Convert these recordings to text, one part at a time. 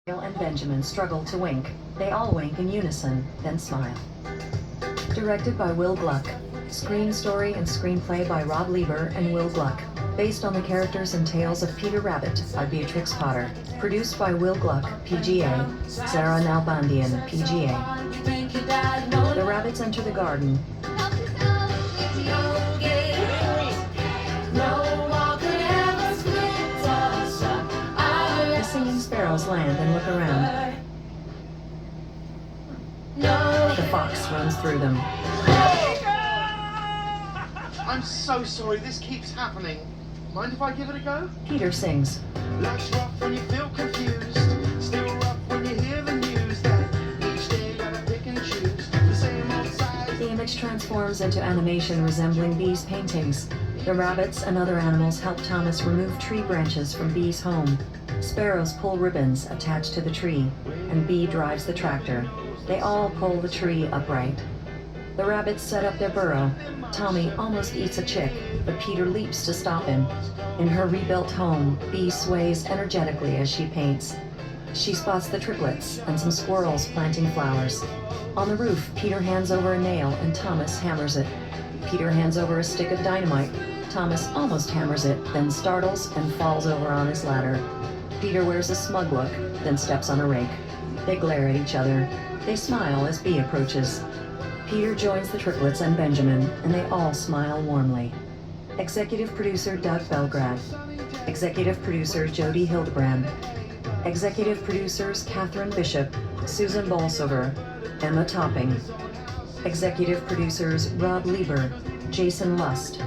Dale and Benjamin struggle to wink. They all wink in unison, then smile. Directed by Will Gluck. Screen story and screenplay by Rob Lieber and Will Gluck. Based on the characters and tales of Peter Rabbit by Beatrix Potter. Produced by Will Gluck, PGA, Sarah Nalbandian, PGA. The rabbits enter the garden. The singing sparrows land and look around. The fox runs through them. I'm so sorry, this keeps happening. Mind if I give it a go? Peter sings. Life's rough when you feel confused. Still rough when you hear the news that each day you gotta pick and choose the same old size. The image transforms into animation resembling Bee's paintings. The rabbits and other animals help Thomas remove tree branches from Bee's home. Sparrows pull ribbons attached to the tree, and Bee drives the tractor. They all pull the tree upright. The rabbits set up their burrow. Tommy almost eats a chick, but Peter leaps to stop him. In her rebuilt home, Bee sways energetically as she paints. She spots the triplets and some squirrels planting flowers. On the roof, Peter hands over a nail and Thomas hammers it. Peter hands over a stick of dynamite. Thomas almost hammers it, then startles and falls over on his ladder. Peter wears a smug look, then steps on a rake. They glare at each other. They smile as Bee approaches. Peter joins the triplets and Benjamin, and they all smile warmly. Executive producer Doug Belgrad. Executive producer Jody Hildebrand. Executive producers Catherine Bishop, Susan Bolsover, Emma Topping. Executive producers Rob Lieber, Jason Lust,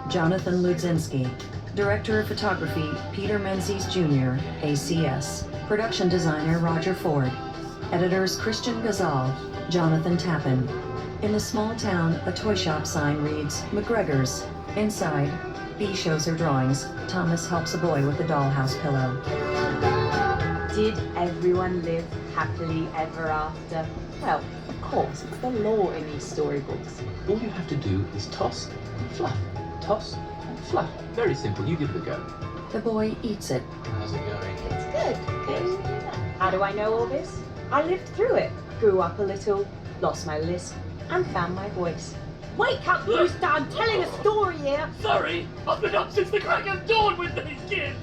Jonathan Ludzinski. Director of photography Peter Menzies Jr., ACS. Production designer Roger Ford. Editors Christian Gazal, Jonathan Tappan. In the small town, a toy shop sign reads, McGregor's. Inside, Bee shows her drawings. Thomas helps a boy with a dollhouse pillow. Did everyone live happily ever after? Well, of course, it's the law in these storybooks. All you have to do is toss and fluff. Toss and fluff. Very simple. You give it a go. The boy eats it. How's it going? It's good. Good. How do I know all this? I lived through it. Grew up a little, lost my lisp, and found my voice. Wake up, Brewster! I'm telling a story here! Sorry, I've been up since the crack of dawn with these kids!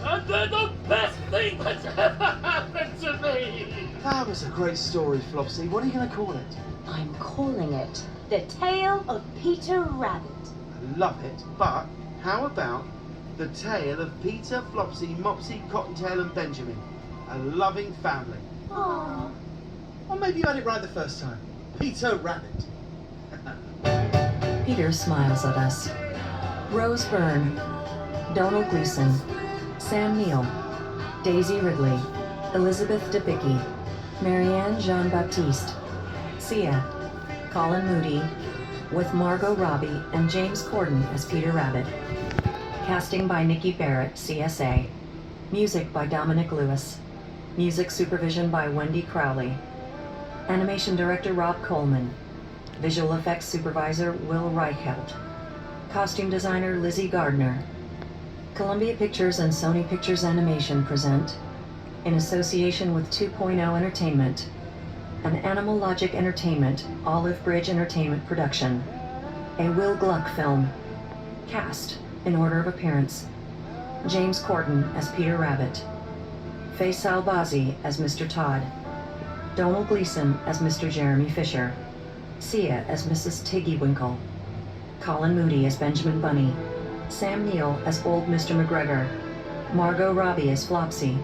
And they're the best thing that's ever happened to me! That was a great story, Flopsy. What are you going to call it? I'm calling it The Tale of Peter Rabbit. I love it, but how about The Tale of Peter, Flopsy, Mopsy, Cottontail and Benjamin? A loving family. Aww. Or maybe you had it right the first time. Peter Rabbit. Peter smiles at us. Rose Byrne, Donald Gleason, Sam Neill, Daisy Ridley, Elizabeth Debicki, Marianne Jean-Baptiste, Sia, Colin Moody, with Margot Robbie and James Corden as Peter Rabbit. Casting by Nikki Barrett, CSA. Music by Dominic Lewis. Music supervision by Wendy Crowley. Animation director Rob Coleman. Visual effects supervisor Will Reichelt. Costume designer Lizzie Gardner. Columbia Pictures and Sony Pictures Animation present, in association with 2.0 Entertainment, an Animal Logic Entertainment, Olive Bridge Entertainment production, a Will Gluck film. Cast, in order of appearance: James Corden as Peter Rabbit, Faisal Bazi as Mr. Todd, Donald Gleason as Mr. Jeremy Fisher, Sia as Mrs. Tiggy Winkle, Colin Moody as Benjamin Bunny, Sam Neill as Old Mr. McGregor, Margot Robbie as Flopsy,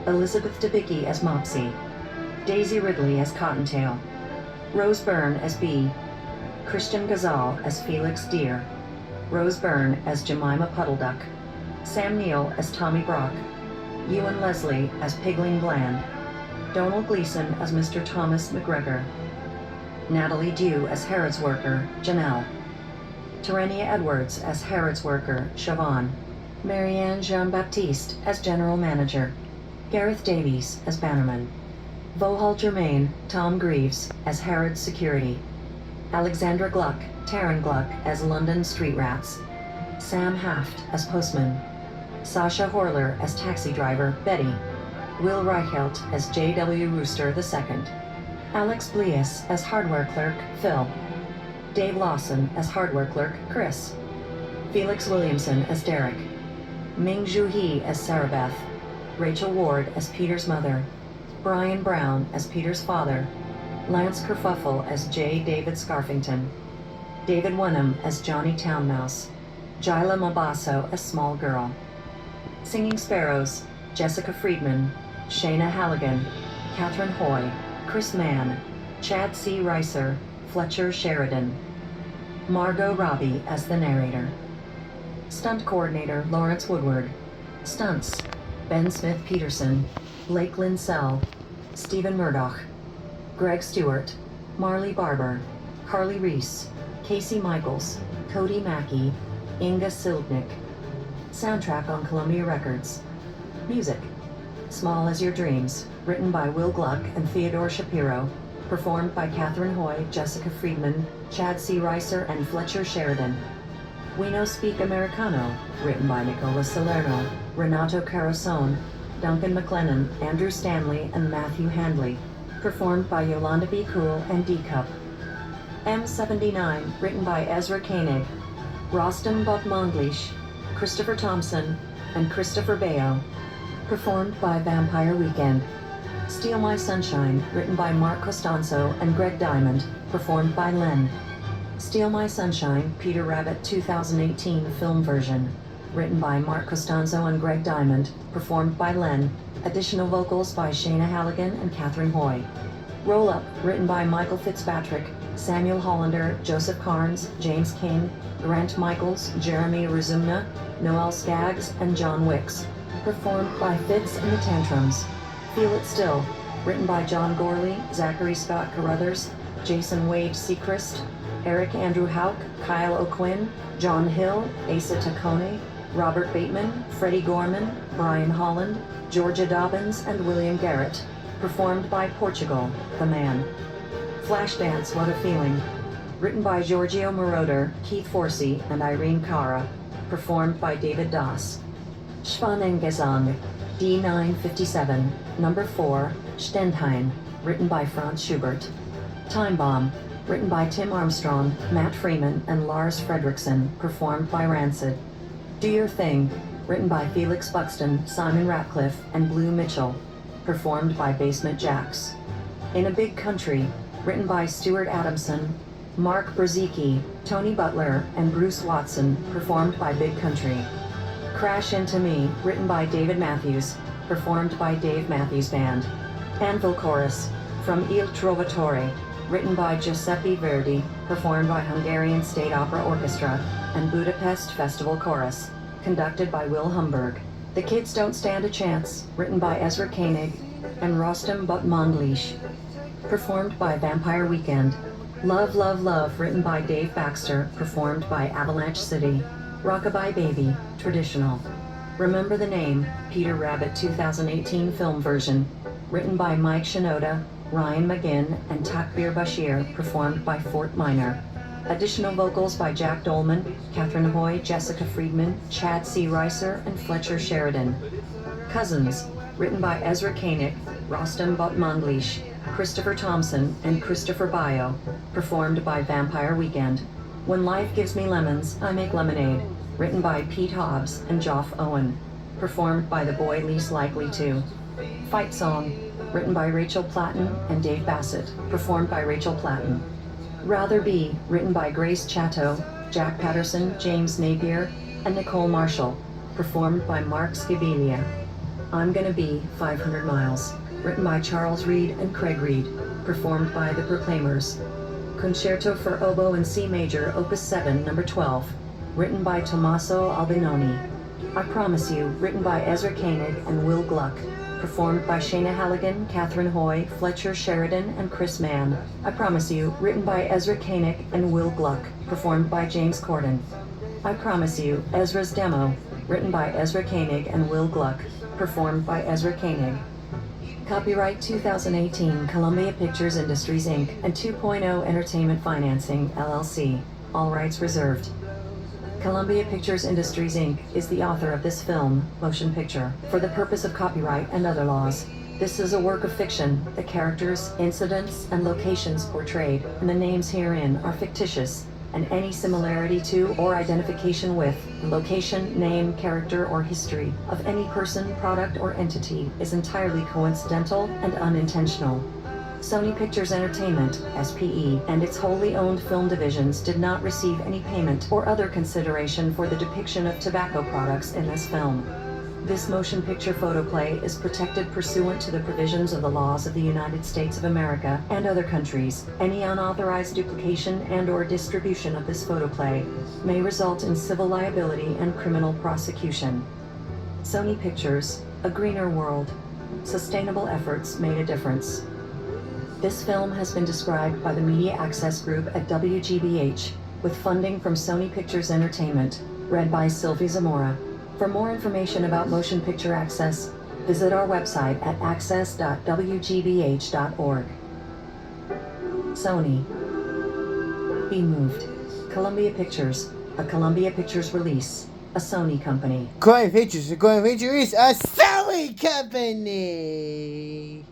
Elizabeth Debicki as Mopsy, Daisy Ridley as Cottontail, Rose Byrne as Bee, Christian Gazal as Felix Deer, Rose Byrne as Jemima Puddleduck, Sam Neill as Tommy Brock, Ewan Leslie as Pigling Bland, Donald Gleason as Mr. Thomas McGregor, Natalie Dew as Harrod's worker, Janelle, Terenia Edwards as Harrod's worker, Siobhan, Marianne Jean-Baptiste as General Manager, Gareth Davies as Bannerman, Vohal Germain, Tom Greaves as Harrod's Security, Alexandra Gluck, Taryn Gluck as London Street Rats, Sam Haft as Postman, Sasha Horler as Taxi Driver, Betty, Will Reichelt as J.W. Rooster II, Alex Blias as hardware clerk Phil, Dave Lawson as hardware clerk Chris, Felix Williamson as Derek, Ming Ju Hee as Sarah Beth, Rachel Ward as Peter's mother, Brian Brown as Peter's father, Lance Kerfuffle as J. David Scarfington, David Wenham as Johnny Townmouse, Jila Mabasso as Small Girl. Singing Sparrows, Jessica Friedman, Shayna Halligan, Catherine Hoy, Chris Mann, Chad C. Reiser, Fletcher Sheridan. Margot Robbie as the narrator. Stunt coordinator Lawrence Woodward. Stunts Ben Smith Peterson, Blake Linsell, Stephen Murdoch, Greg Stewart, Marley Barber, Carly Reese, Casey Michaels, Cody Mackey, Inga Sildnick. Soundtrack on Columbia Records. Music Small as Your Dreams, written by Will Gluck and Theodore Shapiro, performed by Catherine Hoy, Jessica Friedman, Chad C. Reiser, and Fletcher Sheridan. We No Speak Americano, written by Nicola Salerno, Renato Carosone, Duncan McLennan, Andrew Stanley, and Matthew Handley, performed by Yolanda B. Cool and D. Cup. M79, written by Ezra Koenig, Rostam Botmanglish, Christopher Thompson, and Christopher Baio, performed by Vampire Weekend. Steal My Sunshine, written by Mark Costanzo and Greg Diamond, performed by Len. Steal My Sunshine, Peter Rabbit 2018 film version, written by Mark Costanzo and Greg Diamond, performed by Len. Additional vocals by Shayna Halligan and Catherine Hoy. Roll Up, written by Michael Fitzpatrick, Samuel Hollander, Joseph Carnes, James King, Grant Michaels, Jeremy Razumna, Noel Skaggs, and John Wicks, performed by Fitz and the Tantrums. Feel It Still, written by John Gorley, Zachary Scott Carruthers, Jason Wade Sechrist, Eric Andrew Hauk, Kyle O'Quinn, John Hill, Asa Taccone, Robert Bateman, Freddie Gorman, Brian Holland, Georgia Dobbins, and William Garrett, performed by Portugal, The Man. Flashdance, What a Feeling, written by Giorgio Moroder, Keith Forsey, and Irene Cara, performed by David Doss. Schwanengesang, D957, number 4, Stendheim, written by Franz Schubert. Time Bomb, written by Tim Armstrong, Matt Freeman, and Lars Fredrickson, performed by Rancid. Do Your Thing, written by Felix Buxton, Simon Ratcliffe, and Blue Mitchell, performed by Basement Jacks. In a Big Country, written by Stuart Adamson, Mark Brzezicki, Tony Butler, and Bruce Watson, performed by Big Country. Crash Into Me, written by David Matthews, performed by Dave Matthews Band. Anvil Chorus, from Il Trovatore, written by Giuseppe Verdi, performed by Hungarian State Opera Orchestra, and Budapest Festival Chorus, conducted by Will Humberg. The Kids Don't Stand a Chance, written by Ezra Koenig and Rostam Botmanglish, performed by Vampire Weekend. Love, Love, Love, written by Dave Baxter, performed by Avalanche City. Rockabye Baby, traditional. Remember the Name, Peter Rabbit 2018 film version, written by Mike Shinoda, Ryan McGinn, and Takbir Bashir, performed by Fort Minor. Additional vocals by Jack Dolman, Catherine Hoy, Jessica Friedman, Chad C. Reiser, and Fletcher Sheridan. Cousins, written by Ezra Koenig, Rostam Botmanglish, Christopher Thompson, and Christopher Baio, performed by Vampire Weekend. When Life Gives Me Lemons, I Make Lemonade, written by Pete Hobbs and Joff Owen, performed by the boy Least Likely To. Fight Song, written by Rachel Platten and Dave Bassett, performed by Rachel Platten. Rather Be, written by Grace Chatto, Jack Patterson, James Napier, and Nicole Marshall, performed by Mark Skibilia. I'm Gonna Be 500 Miles, written by Charles Reed and Craig Reed, performed by The Proclaimers. Concerto for Oboe in C Major, Opus 7, number 12, written by Tommaso Albinoni. I Promise You, written by Ezra Koenig and Will Gluck, performed by Shayna Halligan, Catherine Hoy, Fletcher Sheridan, and Chris Mann. I Promise You, written by Ezra Koenig and Will Gluck, performed by James Corden. I Promise You, Ezra's Demo, written by Ezra Koenig and Will Gluck, performed by Ezra Koenig. Copyright 2018 Columbia Pictures Industries Inc. and 2.0 Entertainment Financing, LLC. All rights reserved. Columbia Pictures Industries Inc. is the author of this film, motion picture, for the purpose of copyright and other laws. This is a work of fiction. The characters, incidents, and locations portrayed, and the names herein are fictitious, and any similarity to or identification with the location, name, character, or history of any person, product, or entity is entirely coincidental and unintentional. Sony Pictures Entertainment, SPE, and its wholly owned film divisions did not receive any payment or other consideration for the depiction of tobacco products in this film. This motion picture photoplay is protected pursuant to the provisions of the laws of the United States of America and other countries. Any unauthorized duplication and/or distribution of this photoplay may result in civil liability and criminal prosecution. Sony Pictures, A Greener World. Sustainable efforts made a difference. This film has been described by the Media Access Group at WGBH, with funding from Sony Pictures Entertainment, read by Sylvie Zamora. For more information about Motion Picture Access, visit our website at access.wgbh.org. Sony. Be moved. Columbia Pictures, a Columbia Pictures release, a Sony company. Columbia Pictures is a Sony company.